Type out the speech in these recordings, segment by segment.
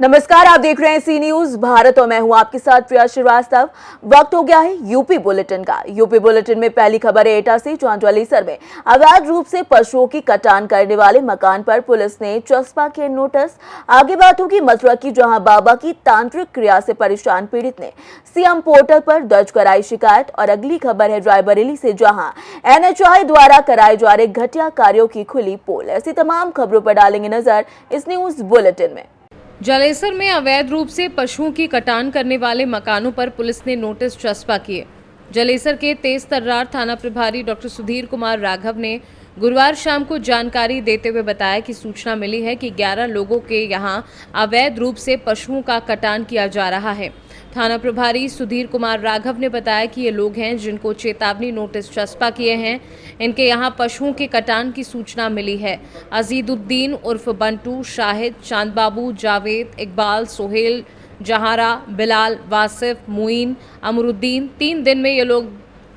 नमस्कार, आप देख रहे हैं सी न्यूज भारत और मैं हूं आपके साथ प्रिया श्रीवास्तव। वक्त हो गया है यूपी बुलेटिन का। यूपी बुलेटिन में पहली खबर है एटा से, जहां जलेसर में अवैध रूप से पशुओं की कटान करने वाले मकान पर पुलिस ने चस्पा किए नोटिस। आगे बात होगी मथुरा की, जहां बाबा की तांत्रिक क्रिया से परेशान पीड़ित ने सीएम पोर्टल पर दर्ज कराई शिकायत। और अगली खबर है रायबरेली से, जहां एनएचआई द्वारा कराए जा रहे घटिया कार्यों की खुली पोल। ऐसी तमाम खबरों पर डालेंगे नजर इस न्यूज बुलेटिन में। जलेसर में अवैध रूप से पशुओं की कटान करने वाले मकानों पर पुलिस ने नोटिस चस्पा किए। जलेसर के तेज तर्रार थाना प्रभारी डॉक्टर सुधीर कुमार राघव ने गुरुवार शाम को जानकारी देते हुए बताया कि सूचना मिली है कि 11 लोगों के यहां अवैध रूप से पशुओं का कटान किया जा रहा है। थाना प्रभारी सुधीर कुमार राघव ने बताया कि ये लोग हैं जिनको चेतावनी नोटिस चस्पा किए हैं। इनके यहाँ पशुओं के कटान की सूचना मिली है। अजीदुद्दीन उर्फ बंटू, शाहिद, चांद बाबू, जावेद, इकबाल, सोहेल, जहारा, बिलाल, वासिफ, मुइन, अमरुद्दीन 3 दिन में ये लोग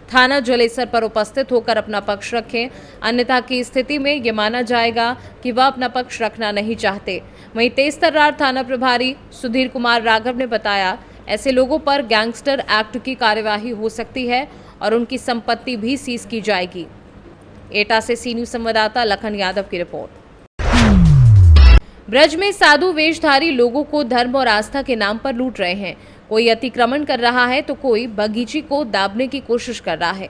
थाना जलेसर पर उपस्थित होकर अपना पक्ष रखें, अन्यथा की स्थिति में ये माना जाएगा कि वह अपना पक्ष रखना नहीं चाहते। वहीं तेज तर्रार थाना प्रभारी सुधीर कुमार राघव ने बताया, ऐसे लोगों पर गैंगस्टर एक्ट की कार्यवाही हो सकती है और उनकी संपत्ति भी सीज की जाएगी। एटा से सी न्यूज संवाददाता लखन यादव की रिपोर्ट। ब्रज में साधु वेशधारी लोगों को धर्म और आस्था के नाम पर लूट रहे हैं। कोई अतिक्रमण कर रहा है तो कोई बगीची को दाबने की कोशिश कर रहा है।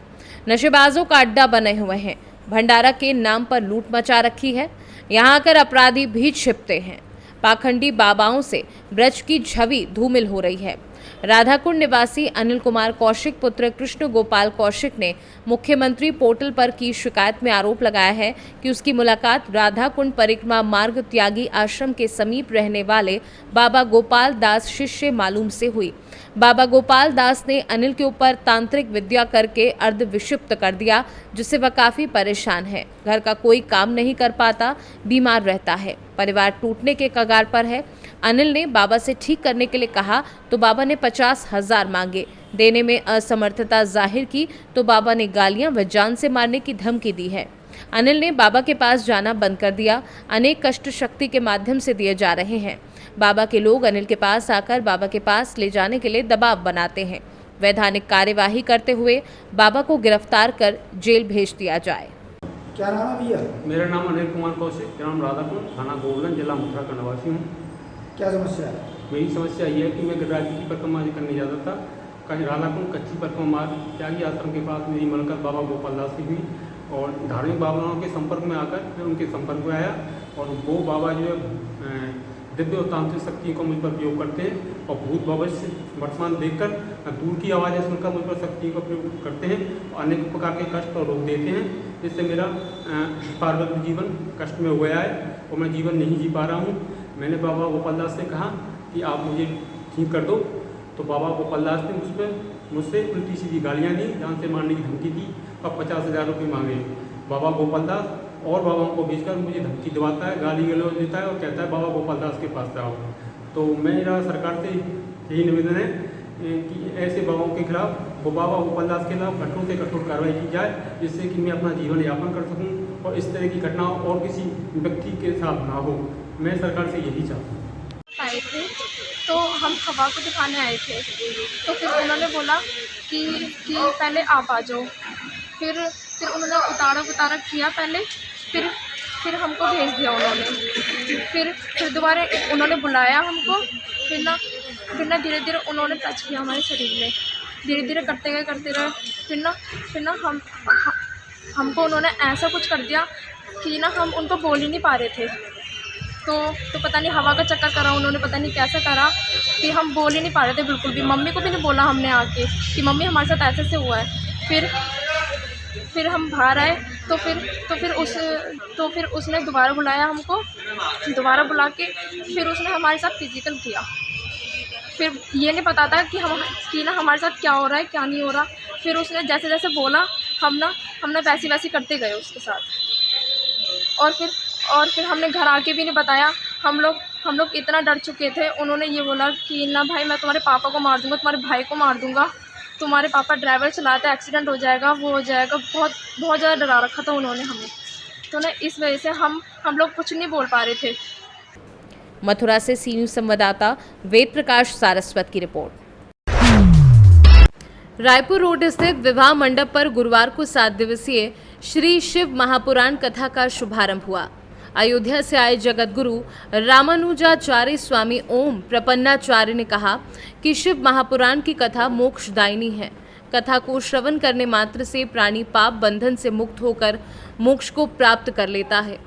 नशेबाजों का अड्डा बने हुए हैं। भंडारा के नाम पर लूट मचा रखी है। यहाँ आकर अपराधी भी छिपते हैं। पाखंडी बाबाओं से ब्रज की छवि धूमिल हो रही है। राधाकुंड निवासी अनिल कुमार कौशिक पुत्र कृष्ण गोपाल कौशिक ने मुख्यमंत्री पोर्टल पर की शिकायत में आरोप लगाया है कि उसकी मुलाकात राधाकुंड परिक्रमा मार्ग त्यागी आश्रम के समीप रहने वाले बाबा गोपाल दास शिष्य मालूम से हुई। बाबा गोपाल दास ने अनिल के ऊपर तांत्रिक विद्या करके अर्धविक्षिप्त कर दिया, जिससे वह काफी परेशान है। घर का कोई काम नहीं कर पाता, बीमार रहता है, परिवार टूटने के कगार पर है। अनिल ने बाबा से ठीक करने के लिए कहा तो बाबा ने 50,000 मांगे। देने में असमर्थता जाहिर की तो बाबा ने गालियां व जान से मारने की धमकी दी है। अनिल ने बाबा के पास जाना बंद कर दिया। अनेक कष्ट शक्ति के माध्यम से दिए जा रहे हैं। बाबा के लोग अनिल के पास आकर बाबा के पास ले जाने के लिए दबाव बनाते हैं। वैधानिक कार्यवाही करते हुए बाबा को गिरफ्तार कर जेल भेज दिया जाए। क्या नाम है भैया? मेरा नाम अनिल कुमार कौशिक, ग्राम राधाकुंड, थाना गोवर्धन, जिला मथुरा का निवासी हूँ। क्या समस्या है? मेरी समस्या ये है कि मैं गिरिराज की परिक्रमा करने जाता था। कहीं राधाकुंड कच्ची परिक्रमा मार्ग त्यागी आश्रम के पास मेरी मुलाकात बाबा गोपाल दास की हुई और धार्मिक बाबाओं के संपर्क में आकर मैं उनके संपर्क में आया और वो बाबा जो है दिव्य और तांत्रिक शक्ति को मुझ पर प्रयोग करते हैं और भूत भविष्य वर्तमान देखकर दूर की आवाज़ें सुनकर मुझ पर शक्ति का प्रयोग करते हैं और अनेक प्रकार के कष्ट और रोग देते हैं, जिससे मेरा पार्वती जीवन कष्ट में हो गया है और मैं जीवन नहीं जी पा रहा हूँ। मैंने बाबा गोपाल दास से कहा कि आप मुझे ठीक कर दो, तो बाबा गोपाल दास ने मुझसे उल्टी सीधी गालियाँ दी, जान से मारने की धमकी दी और 50,000 रुपये मांगे। बाबा गोपाल दास और बाबाओं को भेजकर मुझे धमकी दिवाता है, गाली गलौज देता है और कहता है बाबा गोपाल दास के पास जाओ। तो मेरा सरकार से यही निवेदन है कि ऐसे बाबाओं के खिलाफ वो बाबा गोपाल दास के खिलाफ कठोर से कठोर कार्रवाई की जाए, जिससे कि मैं अपना जीवन यापन कर सकूं और इस तरह की घटना और किसी व्यक्ति के साथ ना हो। मैं सरकार से यही चाहता हूँ। आए थे तो हम हवा को दिखाने आए थे, तो फिर उन्होंने बोला कि पहले आप आ जाओ। फिर उन्होंने उतारा किया पहले, फिर हमको भेज दिया उन्होंने। फिर दोबारा उन्होंने बुलाया हमको। फिर ना धीरे धीरे उन्होंने टच किया हमारे शरीर में, धीरे धीरे करते रहे। फिर ना हमको उन्होंने ऐसा कुछ कर दिया कि ना हम उनको बोल ही नहीं पा रहे थे। तो पता नहीं हवा का चक्कर करा उन्होंने, पता नहीं कैसे करा कि हम बोल ही नहीं पा रहे थे बिल्कुल भी। मम्मी को भी नहीं बोला हमने आके कि मम्मी हमारे साथ ऐसे से हुआ है। फिर हम बाहर आए तो फिर उसने दोबारा बुलाया हमको। दोबारा बुला के फिर उसने हमारे साथ फिजिकल किया। फिर ये नहीं पता था कि ना हमारे साथ क्या हो रहा है क्या नहीं हो रहा। फिर उसने जैसे जैसे बोला हमने वैसी करते गए उसके साथ। और फिर हमने घर आके भी नहीं बताया। हम लोग इतना डर चुके थे। उन्होंने ये बोला कि ना भाई मैं तुम्हारे पापा को मार दूंगा, तुम्हारे भाई को मार दूंगा, तुम्हारे पापा ड्राइवर चलाते हैं, एक्सीडेंट हो जाएगा, वो हो जाएगा। बहुत ज़्यादा डरा रखा था उन्होंने हमें। तो ना इस वजह से हम लोग कुछ नहीं बोल पा रहे थे। मथुरा से सी न्यूज संवाददाता वेद प्रकाश सारस्वत की रिपोर्ट। रायपुर रोड स्थित विवाह मंडप पर गुरुवार को 7 दिवसीय श्री शिव महापुराण कथा का शुभारंभ हुआ। अयोध्या से आए जगत गुरु रामानुजाचार्य स्वामी ओम प्रपन्नाचार्य ने कहा कि शिव महापुराण की कथा मोक्षदायिनी है। कथा को श्रवण करने मात्र से प्राणी पाप बंधन से मुक्त होकर मोक्ष को प्राप्त कर लेता है।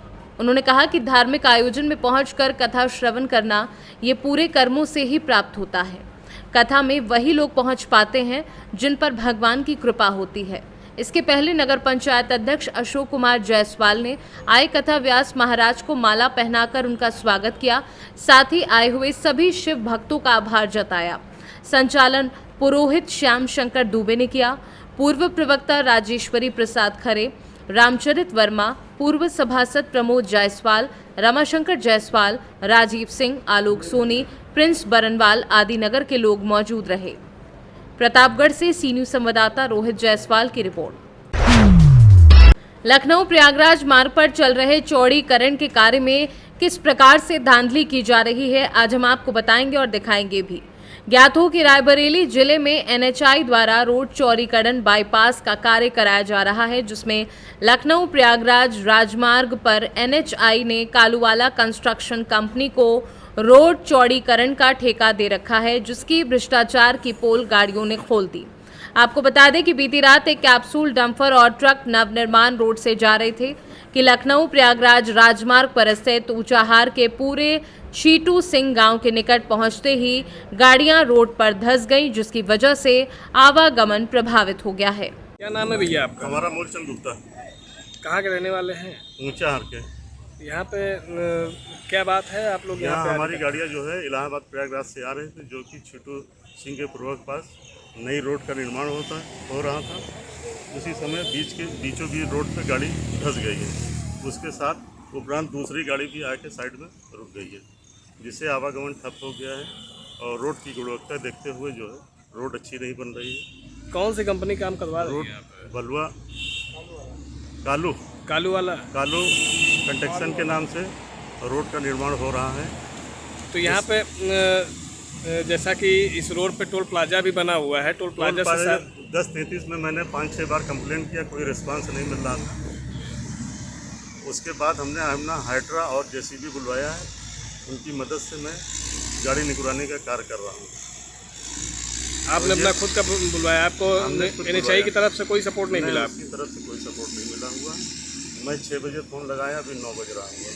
उन्होंने कहा कि धार्मिक आयोजन में पहुंचकर कथा श्रवण करना ये पूरे कर्मों से ही प्राप्त होता है। कथा में वही लोग पहुंच पाते हैं जिन पर भगवान की कृपा होती है। इसके पहले नगर पंचायत अध्यक्ष अशोक कुमार जायसवाल ने आए कथा व्यास महाराज को माला पहनाकर उनका स्वागत किया। साथ ही आए हुए सभी शिव भक्तों का आभार जताया। संचालन पुरोहित श्याम शंकर दुबे ने किया। पूर्व प्रवक्ता राजेश्वरी प्रसाद खरे, रामचरित वर्मा, पूर्व सभासद प्रमोद जायसवाल, रमाशंकर जायसवाल, राजीव सिंह, आलोक सोनी, प्रिंस बरनवाल आदि नगर के लोग मौजूद रहे। प्रतापगढ़ से सी न्यूज संवाददाता रोहित जायसवाल की रिपोर्ट। लखनऊ प्रयागराज मार्ग पर चल रहे चौड़ीकरण के कार्य में किस प्रकार से धांधली की जा रही है, आज हम आपको बताएंगे और दिखाएंगे भी। ज्ञात हो कि रायबरेली जिले में NHI द्वारा रोड चौड़ीकरण बाईपास का कार्य कराया जा रहा है, जिसमें लखनऊ प्रयागराज राजमार्ग पर NHI ने कालूवाला कंस्ट्रक्शन कंपनी को रोड चौड़ीकरण का ठेका दे रखा है, जिसकी भ्रष्टाचार की पोल गाड़ियों ने खोल दी। आपको बता दें कि बीती रात एक कैप्सूल डंपर और ट्रक नवनिर्माण रोड से जा रहे थे कि लखनऊ प्रयागराज राजमार्ग पर स्थित ऊंचाहार के पूरे चीटू सिंह गांव के निकट पहुंचते ही गाड़ियां रोड पर धंस गईं, जिसकी वजह से आवागमन प्रभावित हो गया है। क्या नाम है भैया आपका? हमारा मूलचंद गुप्ता, कहाँ के रहने वाले हैं? ऊंचा हार के। यहाँ पे क्या बात है, आप लोग यहाँ पे हमारी गाड़ियाँ जो है इलाहाबाद प्रयागराज से आ रहे थे, जो कि छोटू सिंह के पूर्वक पास नई रोड का निर्माण हो रहा था। उसी समय बीचों बीच रोड पे गाड़ी धंस गई है। उसके साथ उपरांत दूसरी गाड़ी भी आके साइड में रुक गई है, जिससे आवागमन ठप हो गया है और रोड की गुणवत्ता देखते हुए जो है रोड अच्छी नहीं बन रही है। कौन सी कंपनी काम करवा रही है? बलुआ कालू कंस्ट्रक्शन के नाम से रोड का निर्माण हो रहा है। तो यहाँ पे जैसा कि इस रोड पे टोल प्लाजा भी बना हुआ है, टोल प्लाजा से 10:33 में मैंने 5-6 बार कंप्लेंट किया, कोई रिस्पांस नहीं मिल रहा था। उसके बाद हमने हाइड्रा और JCB बुलवाया है, उनकी मदद से मैं गाड़ी निगरानी का कार्य कर रहा हूँ। आपने अपना खुद का बुलवाया? आपको NHI की तरफ से कोई सपोर्ट नहीं मिला? उसकी तरफ से कोई सपोर्ट नहीं मिला हुआ। मैं 6 बजे फ़ोन लगाया, अभी 9 बज रहा हुआ।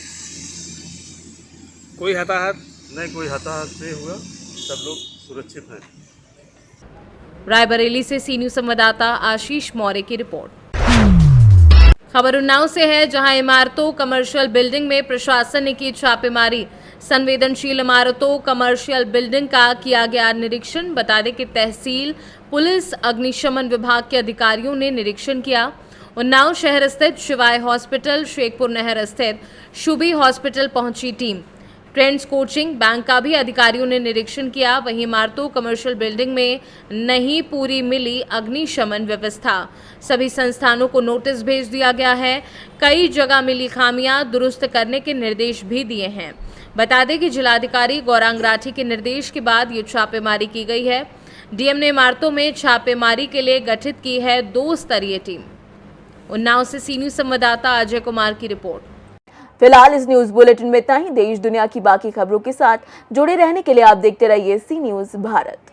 कोई हताहत नहीं, कोई हताहत नहीं हुआ, सब लोग सुरक्षित हैं। रायबरेली से सी न्यूज संवाददाता आशीष मौर्य की रिपोर्ट। खबर उन्नाव से है, जहां इमारतों कमर्शियल बिल्डिंग में प्रशासन ने की छापेमारी। संवेदनशील इमारतों कमर्शियल बिल्डिंग का किया गया निरीक्षण। बता दें कि तहसील, पुलिस, अग्निशमन विभाग के अधिकारियों ने निरीक्षण किया। उन्नाव शहर स्थित शिवाय हॉस्पिटल, शेखपुर नहर स्थित शुभी हॉस्पिटल पहुंची टीम। ट्रेंड्स कोचिंग बैंक का भी अधिकारियों ने निरीक्षण किया। वहीं इमारतों कमर्शियल बिल्डिंग में नहीं पूरी मिली अग्निशमन व्यवस्था। सभी संस्थानों को नोटिस भेज दिया गया है। कई जगह मिली खामियां दुरुस्त करने के निर्देश भी दिए हैं। बता दें कि जिलाधिकारी गौरांग राठी के निर्देश के बाद ये छापेमारी की गई है। डीएम ने इमारतों में छापेमारी के लिए गठित की है 2 स्तरीय टीम। उन्नाव से सी न्यूज संवाददाता अजय कुमार की रिपोर्ट। फिलहाल इस न्यूज बुलेटिन में इतना ही। देश दुनिया की बाकी खबरों के साथ जुड़े रहने के लिए आप देखते रहिए सी न्यूज भारत।